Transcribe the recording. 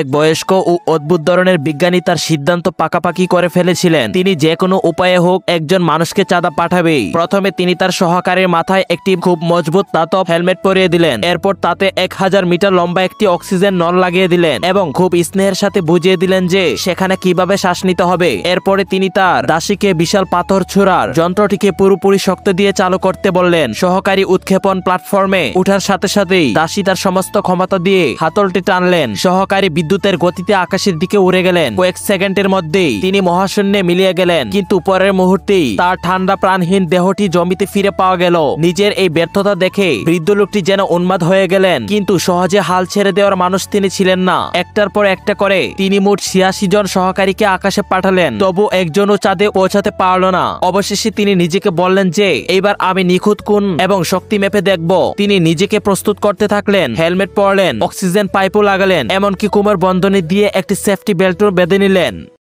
এক বয়স্ক ও অদ্ভুত ধরনের বিজ্ঞানী তার সিদ্ধান্ত পাকাপাকি করে ফেলেছিলেন। তিনি যে কোনো উপায়ে হোক একজন মানুষকে চাঁদা পাঠাবেই। প্রথমে তিনি তার সহকারীর মাথায় একটি খুব মজবুত ধাতব হেলমেট পরিয়ে দিলেন। এরপর তাতে 1000 মিটার লম্বা একটি অক্সিজেন নল লাগিয়ে দিলেন এবং খুব স্নেহের সাথে বুঝিয়ে দিলেন যে সেখানে কিভাবে শ্বাস নিতে হবে। এরপরে তিনি তার দাসীকে বিশাল পাথর ছোড়ার যন্ত্রটিকে পুরোপুরি শক্তি দিয়ে চালু করতে বললেন। সহকারী উৎক্ষেপণ প্ল্যাটফর্মে উঠার সাথে সাথেই দাসী তার সমস্ত ক্ষমতা দিয়ে হাতলটি টানলেন। সহকারী বিদ্যুতের গতিতে আকাশের দিকে উড়ে গেলেন। কয়েক সেকেন্ডের মধ্যেই তিনি মহাশূন্যে মিলিয়ে গেলেন, কিন্তু পরের মুহূর্তেই তার ঠান্ডা প্রাণহীন দেহটি জমিতে ফিরে পাওয়া গেল। নিজের এই ব্যর্থতা দেখে বৃদ্ধ লোকটি যেন উন্মাদ হয়ে গেলেন, কিন্তু সহজে হাল ছেড়ে দেওয়ার মানুষ তিনি ছিলেন না। একটার পর একটা করে তিনি মোট 86 জন সহকারীকে আকাশে পাঠালেন, তবু একজনও চাঁদে পৌঁছাতে পারল না। অবশেষে তিনি নিজেকে বললেন যে এইবার আমি নিখুঁত কোণ এবং শক্তি মেপে দেখব। তিনি নিজেকে প্রস্তুত করতে থাকলেন, হেলমেট পরলেন, অক্সিজেন পাইপও লাগালেন, এমনকি কোমর বন্ধনী দিয়ে একটি সেফটি বেল্টও বেঁধে নিলেন।